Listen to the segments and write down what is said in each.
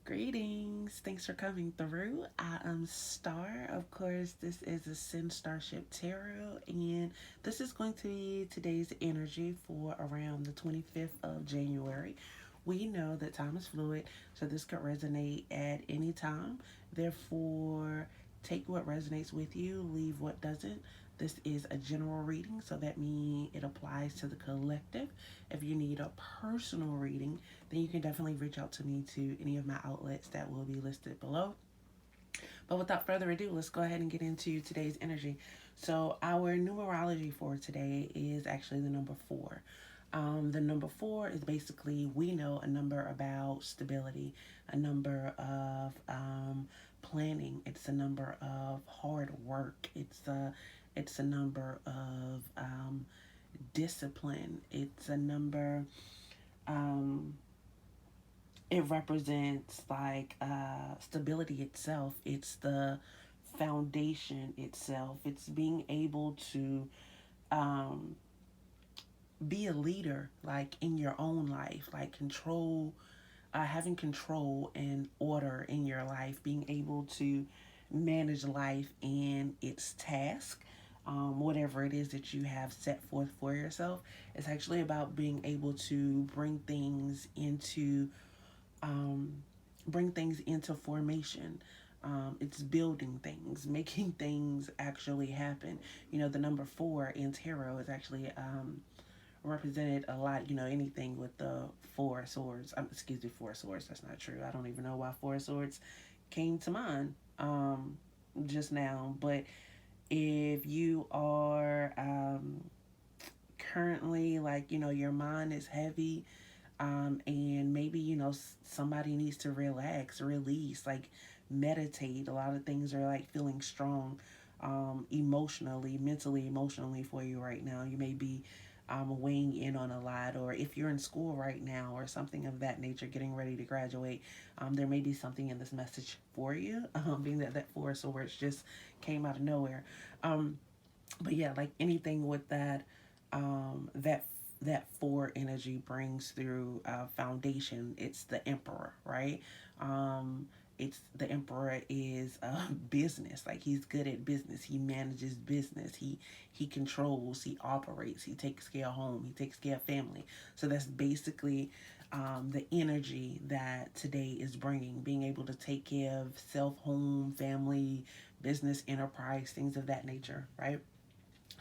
Greetings. Thanks for coming through. I am Star. Of course, this is Ascendstarship Tarot, and this is going to be today's energy for around the 25th of January. We know that time is fluid, so this could resonate at any time. Therefore, take what resonates with you, leave what doesn't. This is a general reading, so that means it applies to the collective. If you need a personal reading, then you can definitely reach out to me to any of my outlets that will be listed below. But without further ado, let's go ahead and get into today's energy. So, our numerology for today is actually the number four. The number four is basically, we know, a number about stability, a number of planning. It's a number of hard work. It's a number of discipline. It's a number. Um, it represents like stability itself. It's the foundation itself. It's being able to um, be a leader, like in your own life, like having control and order in your life, being able to manage life and its task. Whatever it is that you have set forth for yourself, it's actually about being able to um, bring things into formation. It's building things, making things actually happen. The number four in tarot is actually represented a lot. Anything with the four swords. Excuse me, four swords. That's not true. I don't even know why four swords came to mind just now. But if you are currently, like, your mind is heavy, and maybe somebody needs to relax, release, like meditate. A lot of things are like feeling strong, emotionally, mentally, emotionally for you right now. You may be weighing in on a lot, or if you're in school right now or something of that nature, getting ready to graduate, there may be something in this message for you, being that four of swords just came out of nowhere. um, but yeah, like anything with that, that four energy brings through foundation. It's the emperor, right? It's the emperor is business. Like, he's good at business. He manages business. He controls. He operates. He takes care of home. He takes care of family. So that's basically the energy that today is bringing. Being able to take care of self, home, family, business, enterprise, things of that nature, right?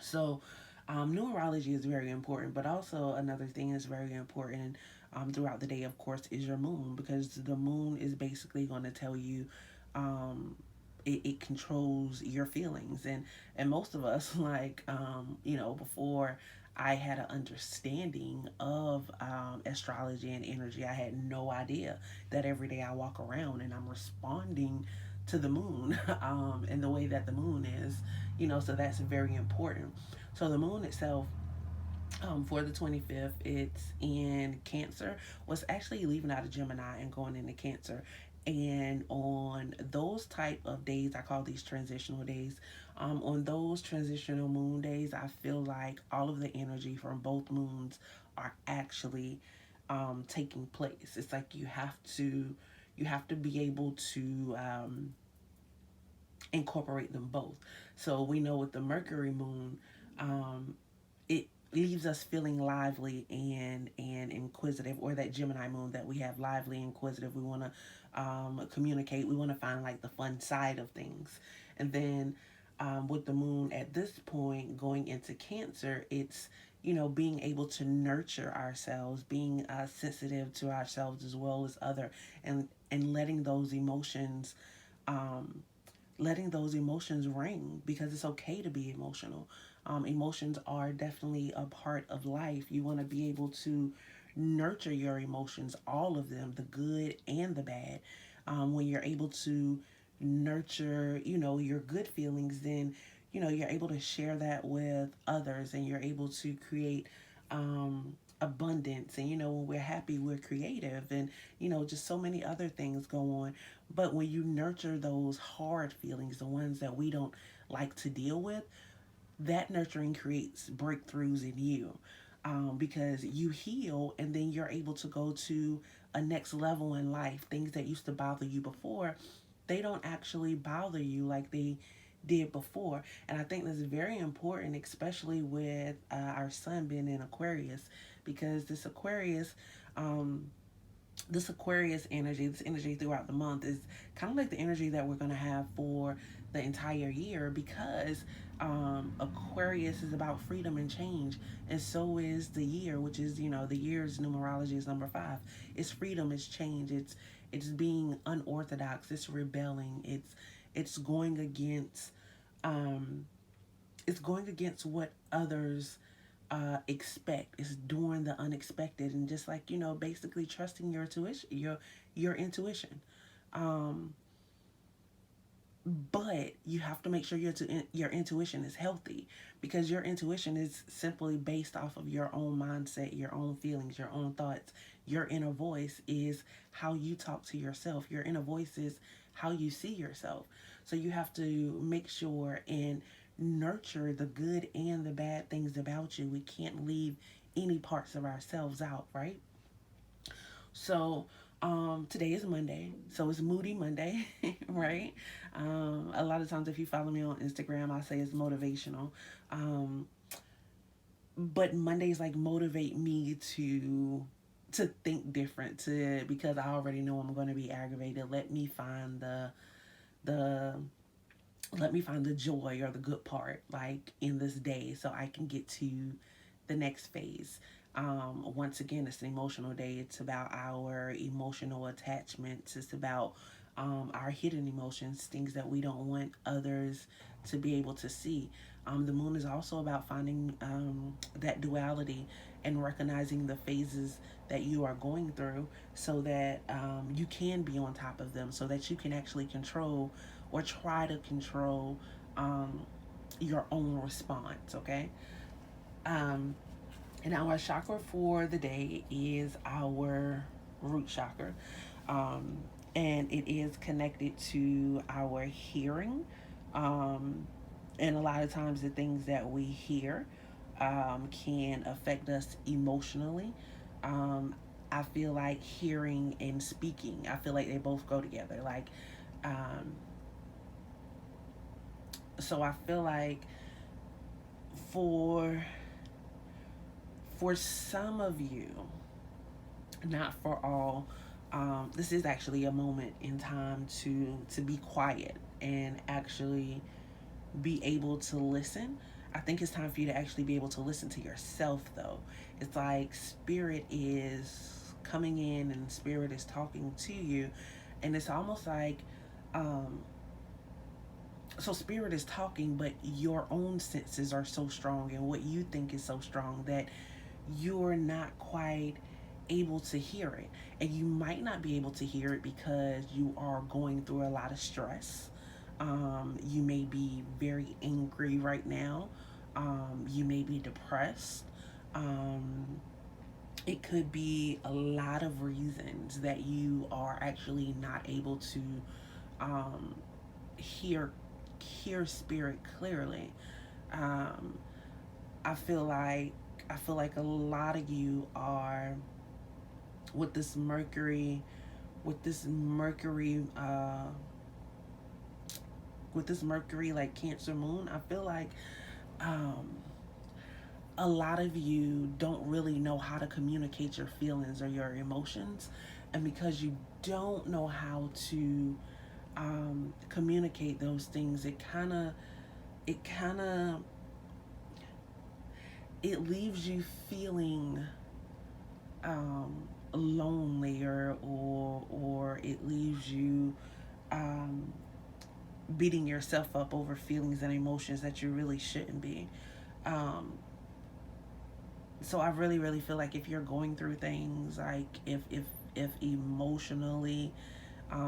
So, numerology is very important, but also another thing is very important throughout the day, of course, is your moon, because the moon is basically going to tell you. Um, it controls your feelings, and most of us, like, before I had an understanding of astrology and energy, I had no idea that every day I walk around and I'm responding to the moon, and the way that the moon is, so that's very important. So the moon itself, for the 25th, it's in Cancer. Was actually leaving out of Gemini and going into Cancer. And on those type of days, I call these transitional days. On those transitional moon days, I feel like all of the energy from both moons are actually taking place. It's like you have to be able to incorporate them both. So we know with the Mercury moon, it leaves us feeling lively and inquisitive, or that Gemini moon that we have, lively, inquisitive. We want to communicate. We want to find like the fun side of things. And then with the moon at this point going into Cancer, it's being able to nurture ourselves, being sensitive to ourselves as well as other, and um, letting those emotions ring, because it's okay to be emotional. Emotions are definitely a part of life. You want to be able to nurture your emotions, all of them, the good and the bad. When you're able to nurture, your good feelings, then, you're able to share that with others, and you're able to create abundance. And, when we're happy, we're creative, and, just so many other things go on. But when you nurture those hard feelings, the ones that we don't like to deal with, that nurturing creates breakthroughs in you, because you heal, and then you're able to go to a next level in life. Things that used to bother you before, they don't actually bother you like they did before. And I think that's very important, especially with our sun being in Aquarius, because um, this Aquarius energy, this energy throughout the month is kind of like the energy that we're going to have for the entire year, because Aquarius is about freedom and change, and so is the year, which is, the year's numerology is number 5. It's freedom, it's change, it's being unorthodox, it's rebelling, it's going against um, it's going against what others expect. It's doing the unexpected, and just like, basically trusting your intuition, your intuition. Um, but you have to make sure your intuition is healthy, because your intuition is simply based off of your own mindset, your own feelings, your own thoughts. Your inner voice is how you talk to yourself. Your inner voice is how you see yourself. So you have to make sure and nurture the good and the bad things about you. We can't leave any parts of ourselves out, right? So today is Monday, so it's Moody Monday, right? A lot of times, if you follow me on Instagram, I say it's motivational. Um, but Mondays like motivate me to think different, to because I already know I'm going to be aggravated. The let me find the joy or the good part like in this day, so I can get to the next phase. Once again, it's an emotional day. It's about our emotional attachments. It's about our hidden emotions, things that we don't want others to be able to see. The moon is also about finding that duality and recognizing the phases that you are going through, so that you can be on top of them, so that you can actually control or try to control um, your own response, okay? Um, and our chakra for the day is our root chakra. Um, and it is connected to our hearing. Um, and a lot of times, the things that we hear can affect us emotionally. Um, I feel like hearing and speaking, I feel like they both go together. Um, so I feel like for for some of you, not for all, this is actually a moment in time to be quiet and actually be able to listen. I think it's time for you to actually be able to listen to yourself, though. It's like spirit is coming in and spirit is talking to you, and it's almost like um, so spirit is talking, but your own senses are so strong and what you think is so strong that you're not quite able to hear it. And you might not be able to hear it because you are going through a lot of stress. You may be very angry right now. You may be depressed. Um, it could be a lot of reasons that you are actually not able to um, hear hear spirit clearly. Um, I feel like I feel like a lot of you are with this Mercury, with this Mercury, with this Mercury like Cancer moon. I feel like um, a lot of you don't really know how to communicate your feelings or your emotions, and because you don't know how to communicate those things, it kind of it leaves you feeling lonely, or it leaves you um, beating yourself up over feelings and emotions that you really shouldn't be. Um, so I really feel like if you're going through things, like if emotionally,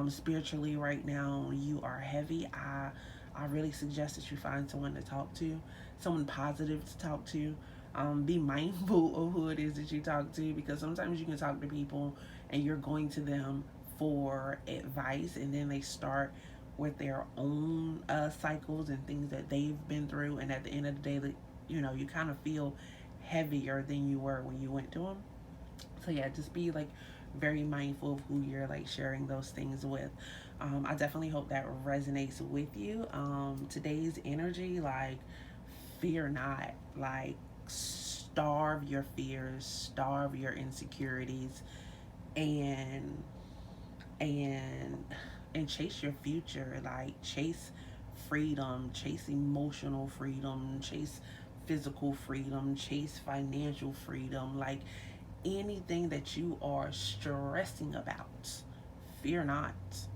spiritually right now you are heavy, I really suggest that you find someone to talk to, someone positive to talk to. Be mindful of who it is that you talk to, because sometimes you can talk to people and you're going to them for advice, and then they start with their own cycles and things that they've been through, and at the end of the day, you kind of feel heavier than you were when you went to them. So yeah, just be like very mindful of who you're like sharing those things with. I definitely hope that resonates with you. Today's energy, like, fear not, like, starve your fears, starve your insecurities, and and and chase your future, like chase freedom, chase emotional freedom, chase physical freedom, chase financial freedom, like anything that you are stressing about, fear not.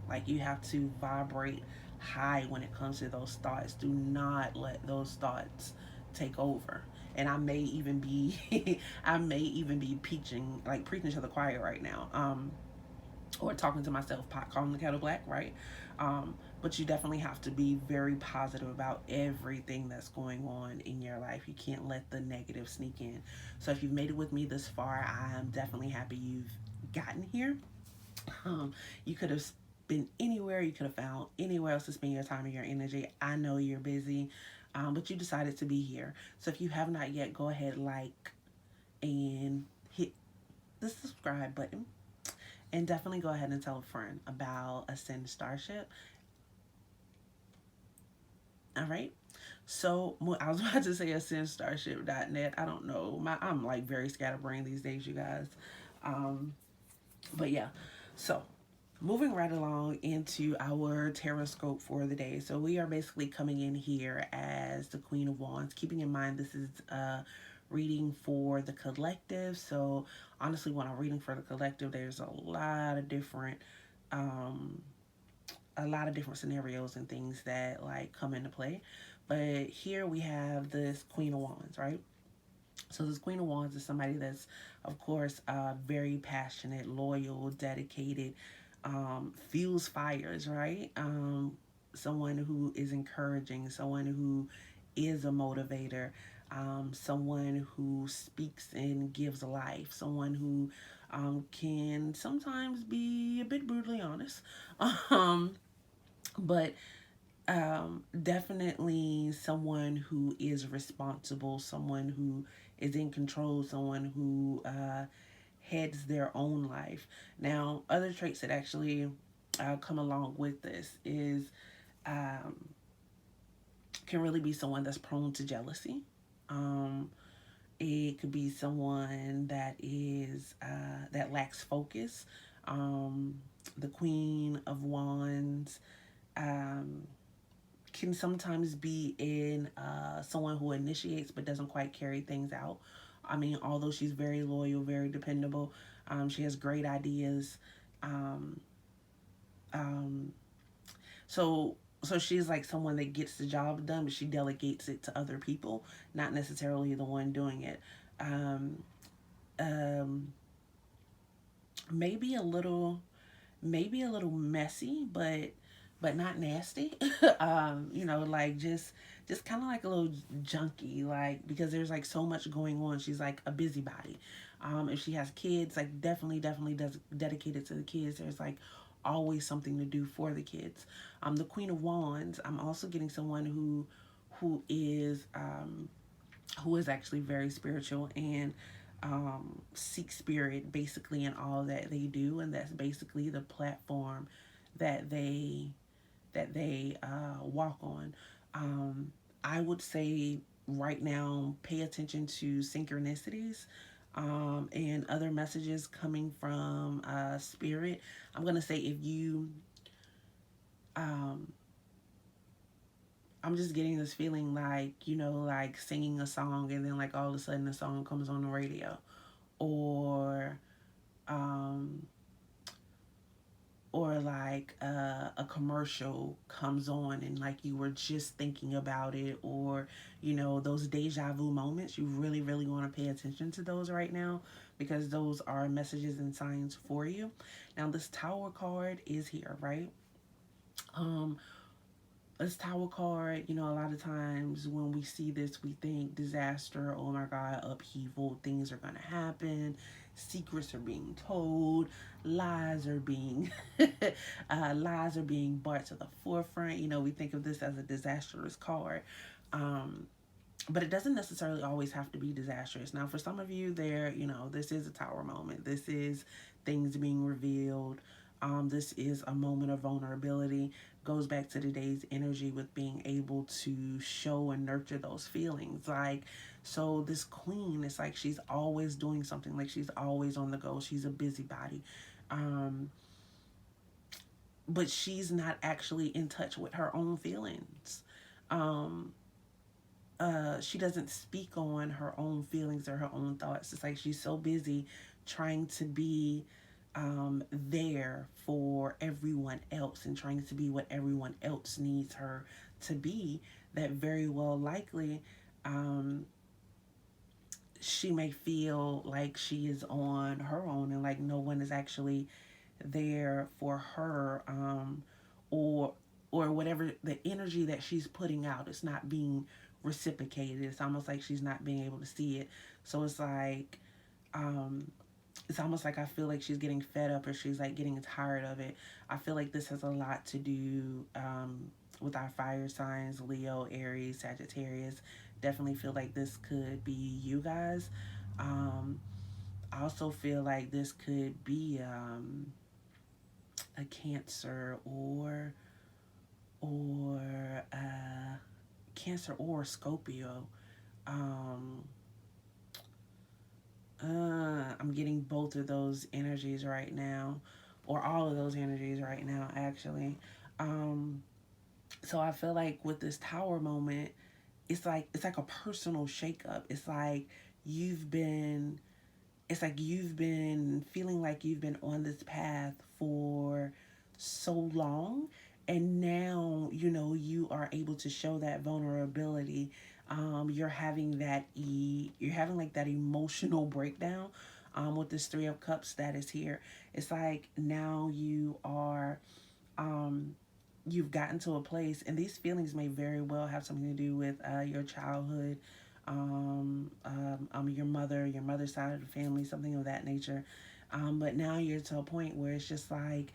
Like, you have to vibrate high when it comes to those thoughts. Do not let those thoughts take over. And I may even be I may even be preaching to the choir right now. Or talking to myself, pot calling the kettle black, right? But you definitely have to be very positive about everything that's going on in your life. You can't let the negative sneak in. So if you've made it with me this far, I am definitely happy you've gotten here. You could have been anywhere, you could have found anywhere else to spend your time and your energy. I know you're busy, but you decided to be here. So if you have not yet, go ahead, like, and hit the subscribe button, and definitely go ahead and tell a friend about Ascend Starship. All right. So I was about to say ascendstarship.net. I don't know. I'm like very scatterbrained these days, you guys. Um, but yeah. So moving right along into our Tarotscope for the day. So we are basically coming in here as the Queen of Wands, keeping in mind this is reading for the collective. So honestly, when I'm reading for the collective, there's um, a lot of different scenarios and things that like come into play. But here we have this Queen of Wands, right? So this Queen of Wands is somebody that's, of course, very passionate, loyal, dedicated, fuels fires, right? Someone who is encouraging, someone who is a motivator, someone who speaks and gives life, someone who can sometimes be a bit brutally honest, um, but definitely someone who is responsible, someone who is in control, someone who heads their own life. Now, other traits that actually come along with this is um, can really be someone that's prone to jealousy. Um, it could be someone that lacks focus. Um, the Queen of Wands um, can sometimes be in someone who initiates but doesn't quite carry things out. I mean, although she's very loyal, very dependable, she has great ideas. Um, um, so she's like someone that gets the job done, but she delegates it to other people, not necessarily the one doing it. Um, um, maybe a little maybe a little messy, but not nasty. Like just kind of like a little junky, like because there's like so much going on. She's like a busybody. If she has kids, like definitely does dedicated to the kids. There's like always something to do for the kids. The Queen of Wands. I'm also getting someone who is who is actually very spiritual and seek spirit basically in all that they do, and that's basically the platform that they walk on. I would say right now, pay attention to synchronicities and other messages coming from spirit. I'm gonna say if you um, I'm just getting this feeling like, like singing a song and then like all of a sudden the song comes on the radio, or um like a commercial comes on and like you were just thinking about it, or those deja vu moments. You really want to pay attention to those right now, because those are messages and signs for you. Now this Tower card is here, right? um this Tower card, a lot of times when we see this, we think disaster, oh my God, upheaval, things are going to happen, secrets are being told, lies are being lies are being brought to the forefront. We think of this as a disastrous card. Um, but it doesn't necessarily always have to be disastrous. Now, for some of you, this is a Tower moment. This is things being revealed. This is a moment of vulnerability. Goes back to today's energy with being able to show and nurture those feelings. Like, so this queen, it's like she's always doing something, like she's always on the go. She's a busybody. Um, but she's not actually in touch with her own feelings. Um, she doesn't speak on her own feelings or her own thoughts. It's like she's so busy trying to be there for everyone else and trying to be what everyone else needs her to be, that very well likely um, she may feel like she is on her own and like no one is actually there for her, or whatever the energy that she's putting out, it's not being reciprocated. It's almost like she's not being able to see it. So um, it's almost like I feel like she's getting fed up or she's like getting tired of it. I feel like this has a lot to do with our fire signs: Leo, Aries, Sagittarius. Definitely feel like this could be you guys. Um, I also feel like this could be a Cancer or Cancer or Scorpio. Um, I'm getting both of those energies right now, or all of those energies right now, actually. Um, so I feel like with this Tower moment, it's like a personal shakeup. You've been it's like you've been feeling like you've been on this path for so long, and now you are able to show that vulnerability. You're having like that emotional breakdown with this Three of Cups that is here. It's like now um you've gotten to a place, and these feelings may very well have something to do with your childhood, your mother's side of the family, something of that nature. But now you're to a point where it's just like,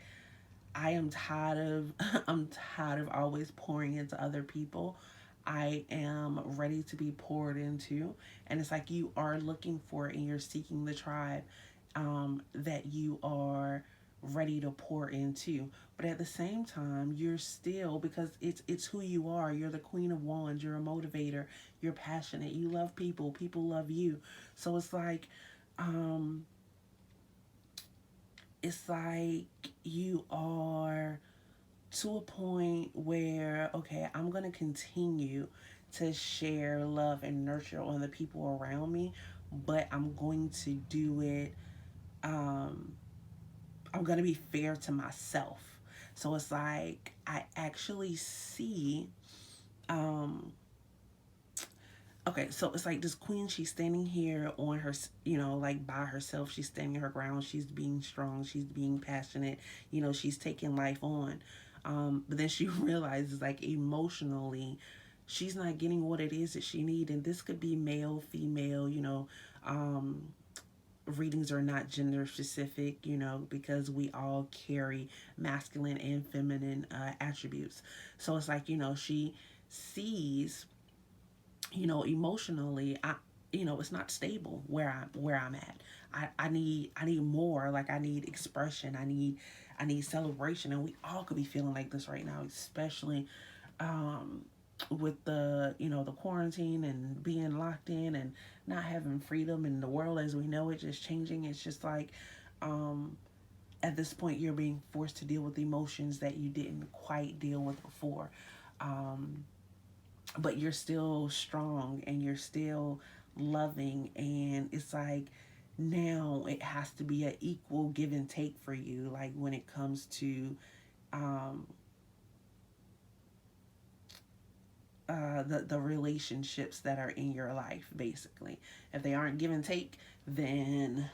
I am tired of I'm tired of always pouring into other people. I am ready to be poured into. And it's like you are looking for it and you're seeking the tribe that you are ready to pour into. But at the same time, you're still, because it's who you are. You're the Queen of Wands. You're a motivator. You're passionate. You love people. People love you. So um, it's like you are to a point where, okay, I'm going to continue to share love and nurture on the people around me, but I'm going to do it, um, I'm going to be fair to myself. So it's like I actually see, um, okay, so it's like this queen, she's standing here on her, like by herself. She's standing her ground. She's being strong. She's being passionate. She's taking life on. But then she realizes, like, emotionally, she's not getting what it is that she needs. And this could be male, female, readings are not gender specific, because we all carry masculine and feminine attributes. So it's like, she sees, emotionally, it's not stable where I'm at. I need more. Like, I need expression. I need celebration. And we all could be feeling like this right now, especially um with the quarantine and being locked in and not having freedom, and the world as we know it just changing. It's just like, um at this point, you're being forced to deal with emotions that you didn't quite deal with before. um but you're still strong and you're still loving, and it's like now it has to be an equal give and take for you, like when it comes to um the relationships that are in your life. Basically, if they aren't give and take, then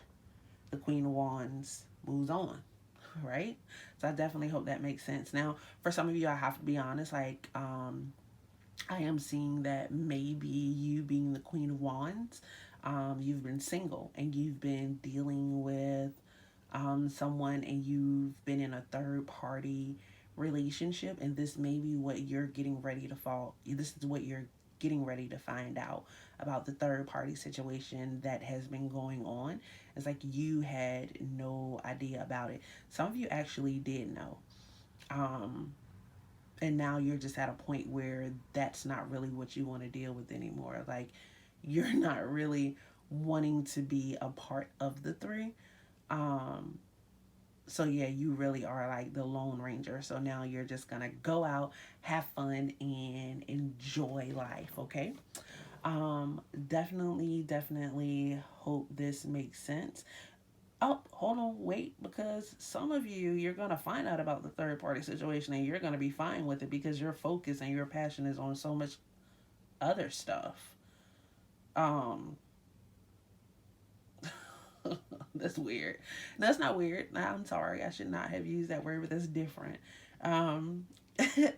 the Queen of Wands moves on, right? So I definitely hope that makes sense. Now, for some of you, I have to be honest, like, I am seeing that maybe you, being the Queen of Wands, you've been single and you've been dealing with someone, and you've been in a third party relationship, and this may be what you're getting ready to fall. This is what you're getting ready to find out about the third party situation that has been going on. It's like you had no idea about it. Some of you actually did know. Um, and now you're just at a point where that's not really what you want to deal with anymore. Like, you're not really wanting to be a part of the three. Um, so yeah, you really are like the Lone Ranger. So now you're just gonna go out, have fun, and enjoy life. Okay. Definitely hope this makes sense. Oh, hold on, wait, because some of you, you're gonna find out about the third party situation and you're gonna be fine with it because your focus and your passion is on so much other stuff. Um, that's weird. No, that's not weird. I'm sorry. I should not have used that word, but that's different. Um,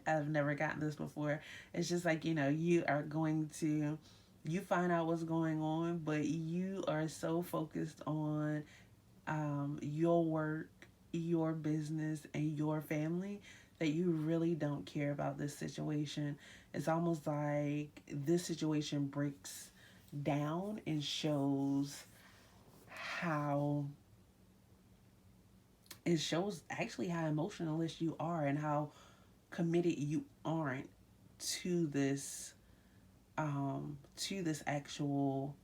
I've never gotten this before. It's just like, you are going to, you find out what's going on, but you are so focused on your work, your business, and your family that you really don't care about this situation. It's almost like this situation breaks down and shows how it shows actually how emotionalist you are and how committed you aren't to this actual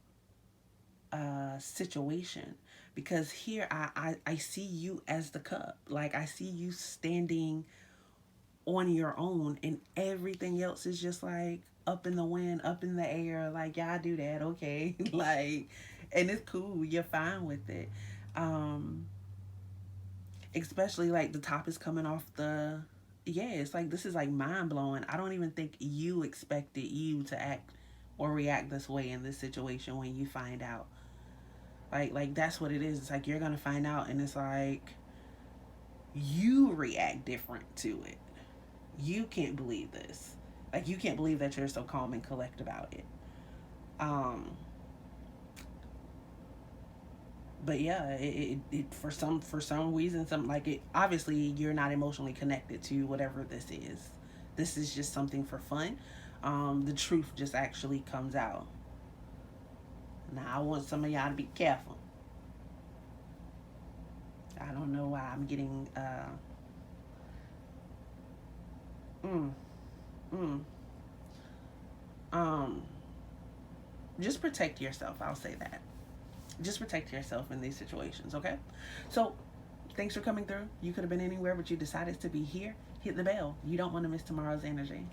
situation. Because here I see you as the cup. Like, I see you standing on your own and everything else is just like up in the wind, up in the air. Like, yeah, I do that, okay. Like, and it's cool, you're fine with it. um Especially like the top is coming off the, yeah, it's like this is like mind blowing. I don't even think you expected you to act or react this way in this situation when you find out. Like that's what it is. It's like you're gonna find out and it's like you react different to it. You can't believe this. Like, you can't believe that you're so calm and collect about it. um but yeah, it for some reason, some like it, obviously you're not emotionally connected to whatever this is. This is just something for fun. The truth just actually comes out. Now I want some of y'all to be careful. I don't know why I'm getting mm, mm, um just protect yourself, I'll say that. Just protect yourself in these situations, okay? So thanks for coming through. You could have been anywhere, but you decided to be here. Hit the bell. You don't want to miss tomorrow's energy.